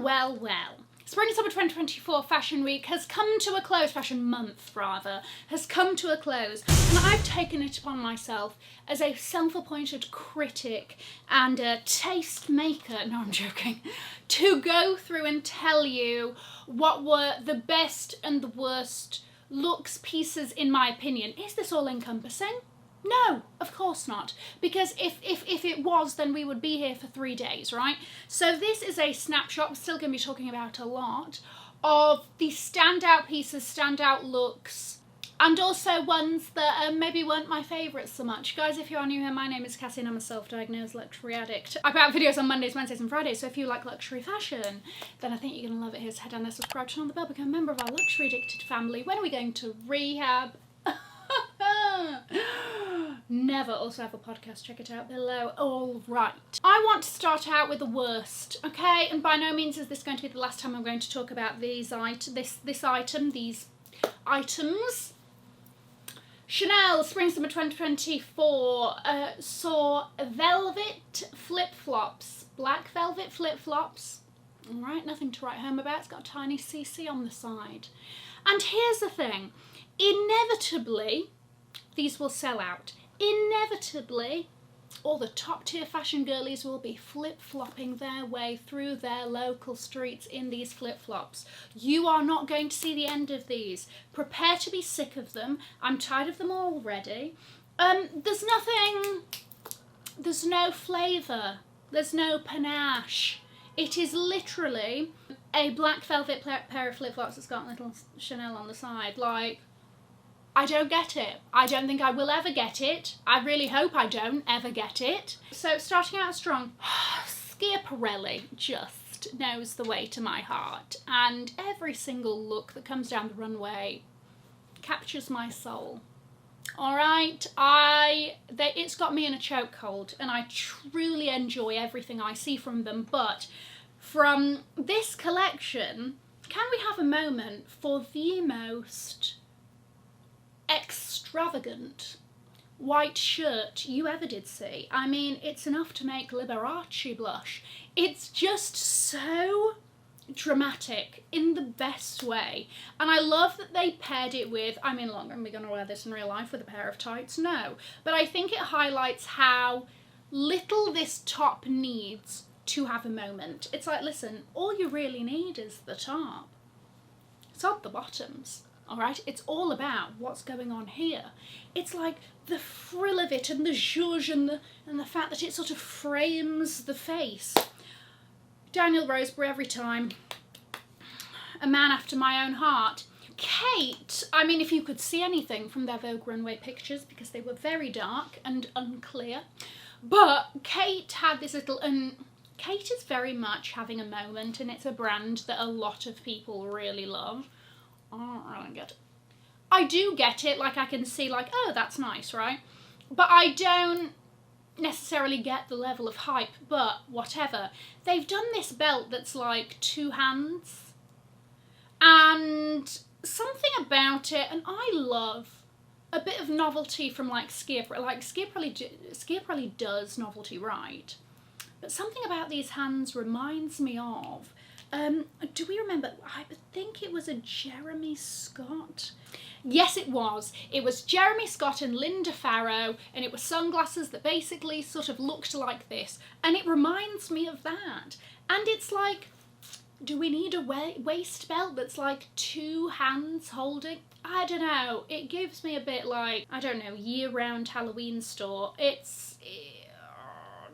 well, well. Spring Summer 2024 Fashion Week has come to a close, Fashion Month rather, has come to a close, and I've taken it upon myself as a self-appointed critic and a taste maker, no I'm joking, to go through and tell you what were the best and the worst looks, pieces in my opinion. Is this all encompassing? No, of course not, because if it was, then we would be here for 3 days, right? So this is a snapshot, we're still going to be talking about a lot, of the standout pieces, standout looks, and also ones that maybe weren't my favourites so much. Guys, if you are new here, my name is Cassie and I'm a self-diagnosed luxury addict. I put out videos on Mondays, Wednesdays and Fridays, so if you like luxury fashion, then I think you're going to love it here. So head down there, subscribe, turn on the bell, become a member of our luxury addicted family. When are we going to rehab? Never. Also have a podcast, check it out below. All right, I want to start out with the worst, okay? And by no means is this going to be the last time I'm going to talk about these items. Chanel Spring Summer 2024 saw velvet flip-flops, black velvet flip-flops. All right, nothing to write home about. It's got a tiny CC on the side. And here's the thing, inevitably these will sell out. Inevitably, all the top tier fashion girlies will be flip-flopping their way through their local streets in these flip-flops. You are not going to see the end of these. Prepare to be sick of them. I'm tired of them already. There's no flavour. There's no panache. It is literally a black velvet pair of flip-flops that's got a little Chanel on the side. Like, I don't get it. I don't think I will ever get it. I really hope I don't ever get it. So starting out strong, Schiaparelli just knows the way to my heart, and every single look that comes down the runway captures my soul. All right, it's got me in a chokehold, and I truly enjoy everything I see from them. But from this collection, can we have a moment for the most extravagant white shirt you ever did see? I mean, it's enough to make Liberace blush. It's just so dramatic in the best way, and I love that they paired it with, I mean, look, am I gonna wear this in real life with a pair of tights? No, but I think it highlights how little this top needs to have a moment. It's like, listen, all you really need is the top. It's not the bottoms. All right, it's all about what's going on here. It's like the frill of it and the zhuzh and the fact that it sort of frames the face. Daniel Roseberry every time. A man after my own heart. Kate, I mean, if you could see anything from their Vogue runway pictures, because they were very dark and unclear, but Kate had this little, and Kate is very much having a moment, and it's a brand that a lot of people really love. I don't really get it. I do get it, like I can see like, oh, that's nice, right? But I don't necessarily get the level of hype, but whatever. They've done this belt that's like 2 hands, and something about it, and I love a bit of novelty from like Schiaparelli. Like Schiaparelli does novelty right, but something about these hands reminds me of, do we remember, I think it was a Jeremy Scott. Yes, it was. It was Jeremy Scott and Linda Farrow, and it was sunglasses that basically sort of looked like this, and it reminds me of that. And it's like, do we need a waist belt that's like 2 hands holding? I don't know. It gives me a bit like, I don't know, year-round Halloween store. It's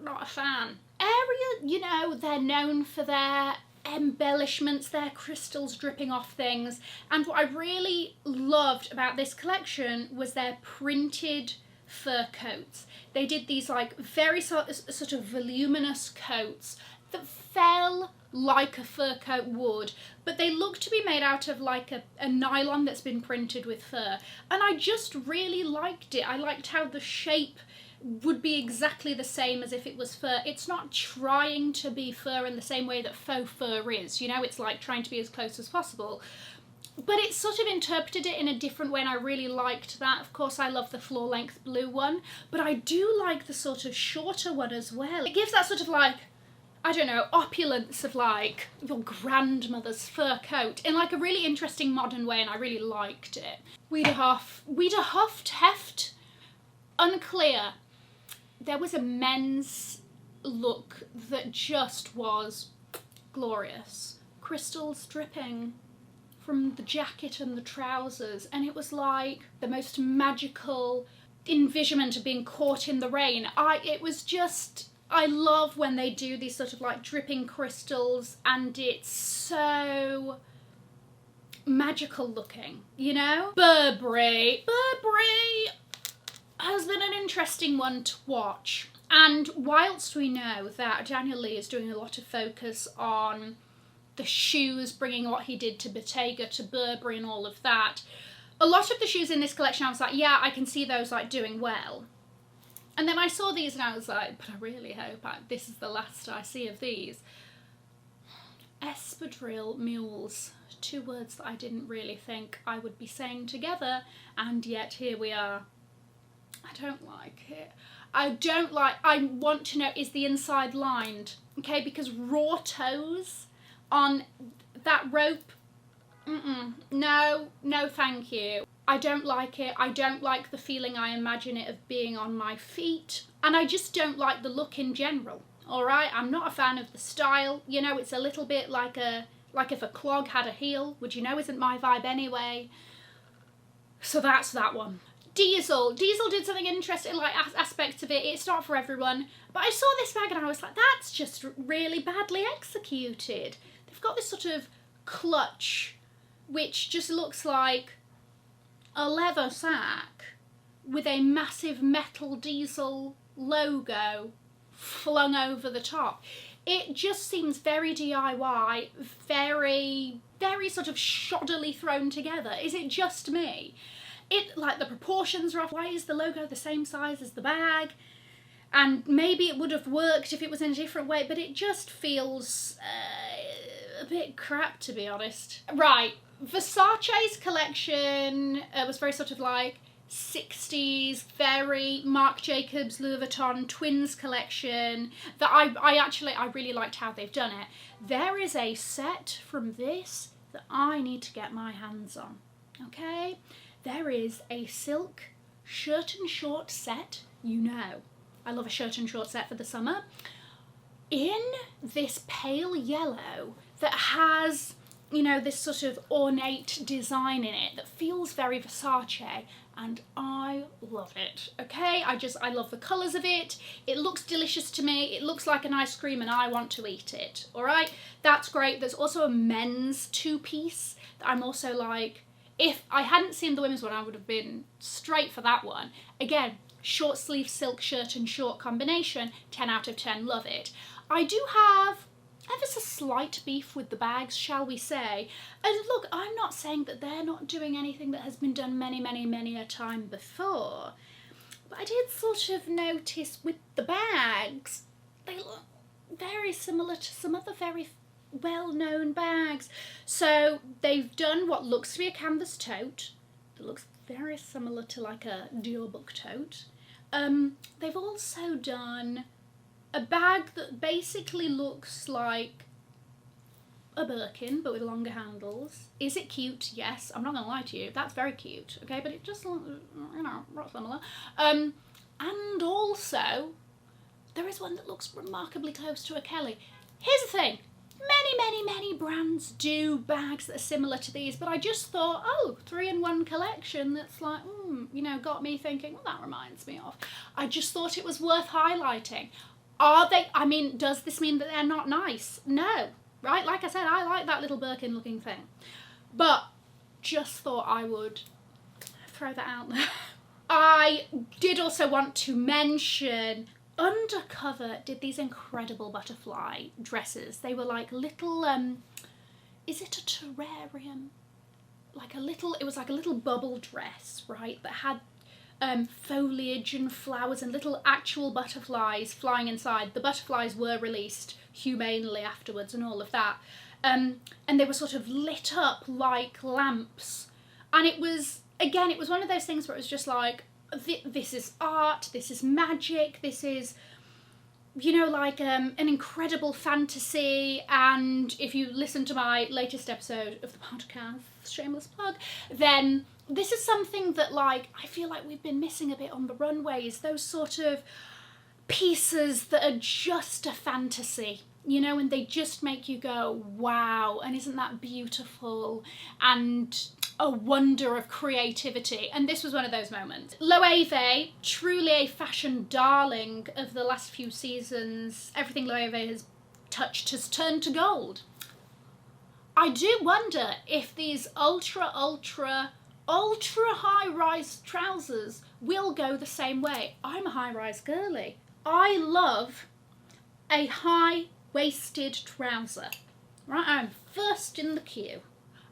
not a fan. Ariel, you know, they're known for their embellishments, their crystals dripping off things, and what I really loved about this collection was their printed fur coats. They did these like very sort of voluminous coats that fell like a fur coat would, but they look to be made out of like a nylon that's been printed with fur, and I just really liked it. I liked how the shape would be exactly the same as if it was fur. It's not trying to be fur in the same way that faux fur is, you know, it's like trying to be as close as possible. But it sort of interpreted it in a different way, and I really liked that. Of course, I love the floor length blue one, but I do like the sort of shorter one as well. It gives that sort of like, I don't know, opulence of like your grandmother's fur coat in like a really interesting modern way, and I really liked it. Heft, unclear. There was a men's look that just was glorious. Crystals dripping from the jacket and the trousers, and it was like the most magical envisionment of being caught in the rain. I love when they do these sort of like dripping crystals, and it's so magical looking, you know? Burberry has been an interesting one to watch. And whilst we know that Daniel Lee is doing a lot of focus on the shoes, bringing what he did to Bottega to Burberry and all of that, a lot of the shoes in this collection I was like, yeah, I can see those like doing well. And then I saw these and I was like, but I really hope this is the last I see of these. Espadrille mules, 2 words that I didn't really think I would be saying together, and yet here we are. I don't like it. I want to know, is the inside lined? Okay, because raw toes on that rope, no thank you. I don't like it. I don't like the feeling I imagine it of being on my feet, and I just don't like the look in general. Alright, I'm not a fan of the style, you know, it's a little bit like if a clog had a heel, which you know isn't my vibe anyway. So that's that one. Diesel did something interesting, like aspects of it. It's not for everyone, but I saw this bag and I was like, that's just really badly executed. They've got this sort of clutch, which just looks like a leather sack with a massive metal Diesel logo flung over the top. It just seems very DIY, very sort of shoddily thrown together. Is it just me? Like the proportions are off. Why is the logo the same size as the bag? And maybe it would have worked if it was in a different way, but it just feels a bit crap, to be honest. Right, Versace's collection was very sort of like 60s, very Marc Jacobs, Louis Vuitton twins collection that I really liked how they've done it. There is a set from this that I need to get my hands on, okay? There is a silk shirt and short set, you know. I love a shirt and short set for the summer. In this pale yellow that has, you know, this sort of ornate design in it that feels very Versace, and I love it, okay? I love the colours of it. It looks delicious to me. It looks like an ice cream and I want to eat it, all right? That's great. There's also a men's 2-piece that I'm also like, if I hadn't seen the women's one, I would have been straight for that one. Again, short sleeve silk shirt and short combination, 10 out of 10, love it. I do have ever so slight beef with the bags, shall we say. And look, I'm not saying that they're not doing anything that has been done many a time before. But I did sort of notice with the bags, they look very similar to some other very well-known bags. So they've done what looks to be a canvas tote that looks very similar to like a Dior book tote. They've also done a bag that basically looks like a Birkin but with longer handles. Is it cute? Yes, I'm not gonna lie to you, that's very cute, okay, but it just looks, you know, not similar. And also there is one that looks remarkably close to a Kelly. Here's the thing, many brands do bags that are similar to these, but I just thought, oh, 3-in-1 collection that's like, you know, got me thinking, well, that reminds me of. I just thought it was worth highlighting. Are they, I mean, does this mean that they're not nice? No, right? Like I said, I like that little Birkin looking thing, but just thought I would throw that out there. I did also want to mention Undercover did these incredible butterfly dresses. They were like little, is it a terrarium? Like a little, it was like a little bubble dress, right? That had foliage and flowers and little actual butterflies flying inside. The butterflies were released humanely afterwards and all of that. And they were sort of lit up like lamps. And it was, again, it was one of those things where it was just like, this is art, this is magic, this is you know, like an incredible fantasy. And if you listen to my latest episode of the podcast, shameless plug, then this is something that, like, I feel like we've been missing a bit on the runways. Those sort of pieces that are just a fantasy, you know, and they just make you go, wow, and isn't that beautiful, and a wonder of creativity. And this was one of those moments. Loewe, truly a fashion darling of the last few seasons. Everything Loewe has touched has turned to gold. I do wonder if these ultra high-rise trousers will go the same way. I'm a high-rise girly. I love a high-waisted trouser. Right, I'm first in the queue.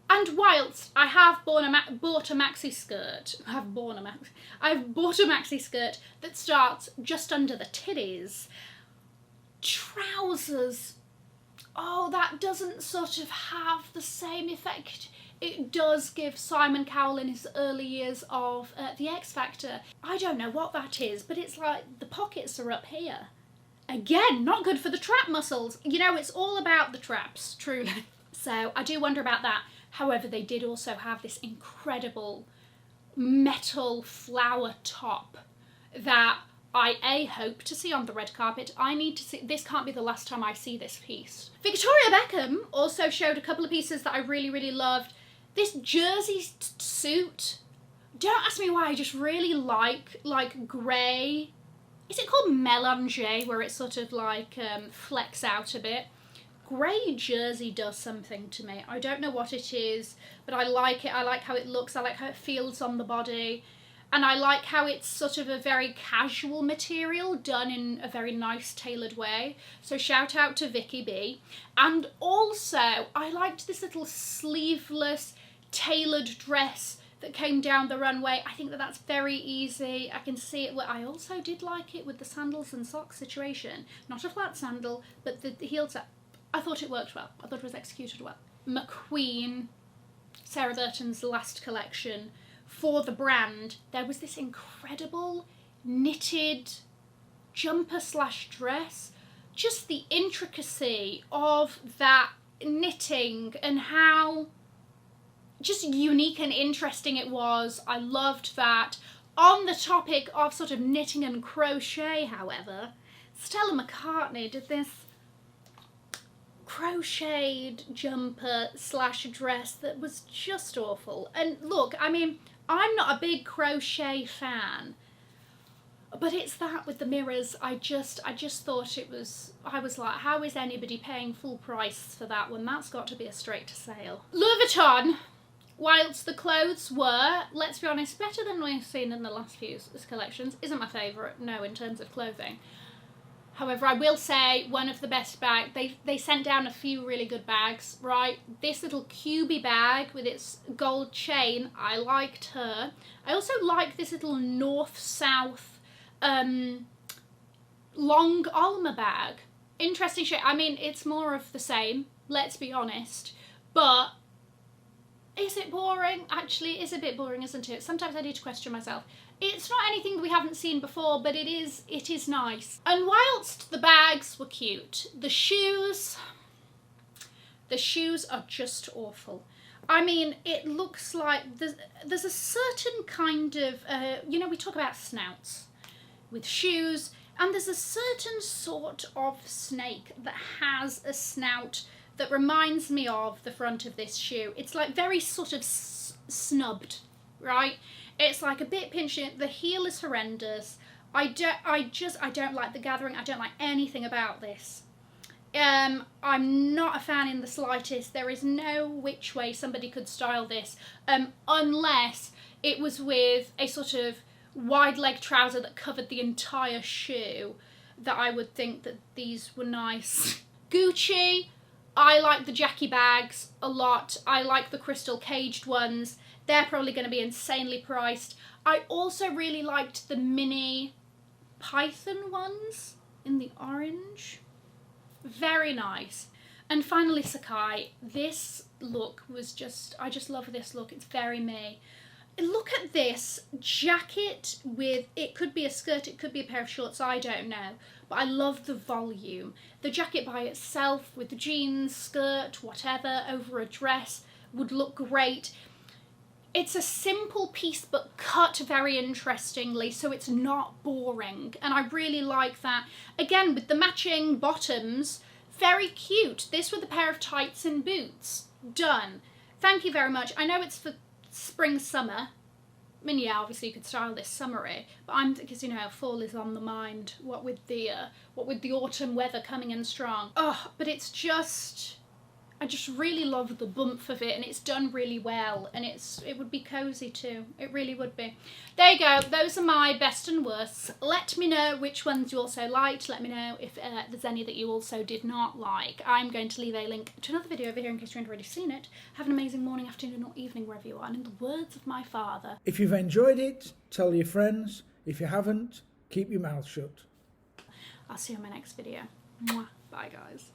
And whilst I have bought a maxi skirt, I've bought a maxi skirt that starts just under the titties, trousers, oh, that doesn't sort of have the same effect. It does give Simon Cowell in his early years of The X Factor. I don't know what that is, but it's like the pockets are up here. Again, not good for the trap muscles. You know, it's all about the traps, truly. So I do wonder about that. However, they did also have this incredible metal flower top that I hope to see on the red carpet. I need to see, this can't be the last time I see this piece. Victoria Beckham also showed a couple of pieces that I really, really loved. This jersey suit, don't ask me why, I just really like grey. Is it called mélange, where it sort of like flecks out a bit? Grey jersey does something to me. I don't know what it is, but I like it. I like how it looks. I like how it feels on the body. And I like how it's sort of a very casual material done in a very nice tailored way. So shout out to Vicky B. And also, I liked this little sleeveless tailored dress that came down the runway. I think that that's very easy. I can see it. Well, I also did like it with the sandals and socks situation. Not a flat sandal, but the heels up. I thought it worked well. I thought it was executed well. McQueen, Sarah Burton's last collection, for the brand, there was this incredible knitted jumper / dress. Just the intricacy of that knitting and how just unique and interesting it was. I loved that. On the topic of sort of knitting and crochet, however, Stella McCartney did this crocheted jumper / dress that was just awful. And look, I mean, I'm not a big crochet fan, but it's that with the mirrors. I just thought it was, I was like, how is anybody paying full price for that one? That's got to be a straight to sale. Louis Vuitton, whilst the clothes were, let's be honest, better than we've seen in the last few collections, isn't my favourite, no, in terms of clothing. However, I will say one of the best bags, they sent down a few really good bags, right? This little cubey bag with its gold chain, I liked her. I also like this little north-south long Alma bag. Interesting shape. I mean, it's more of the same, let's be honest. But is it boring? Actually, it's a bit boring, isn't it? Sometimes I need to question myself. It's not anything that we haven't seen before, but it is nice. And whilst the bags were cute, the shoes are just awful. I mean, it looks like there's a certain kind of, you know, we talk about snouts with shoes, and there's a certain sort of snake that has a snout that reminds me of the front of this shoe. It's like very sort of snubbed, right? It's like a bit pinching. The heel is horrendous. I don't like the gathering. I don't like anything about this. I'm not a fan in the slightest. There is no which way somebody could style this, unless it was with a sort of wide leg trouser that covered the entire shoe, that I would think that these were nice. Gucci, I like the Jackie bags a lot. I like the crystal caged ones. They're probably going to be insanely priced. I also really liked the mini python ones in the orange. Very nice. And finally, Sacai. This look was just, I just love this look. It's very me. Look at this jacket with, it could be a skirt, it could be a pair of shorts, I don't know. But I love the volume. The jacket by itself with the jeans, skirt, whatever, over a dress would look great. It's a simple piece but cut very interestingly, so it's not boring. And I really like that. Again, with the matching bottoms, very cute. This with a pair of tights and boots. Done. Thank you very much. I know it's for spring, summer. I mean, yeah, obviously you could style this summery, but because, you know, fall is on the mind. What with the autumn weather coming in strong. Oh, but it's just, I just really love the bump of it, and it's done really well, and it would be cozy too. It really would be. There you go. Those are my best and worsts. Let me know which ones you also liked. Let me know if there's any that you also did not like. I'm going to leave a link to another video over here in case you haven't already seen it. Have an amazing morning, afternoon or evening wherever you are. And in the words of my father, if you've enjoyed it, tell your friends. If you haven't, keep your mouth shut. I'll see you in my next video. Mwah. Bye guys.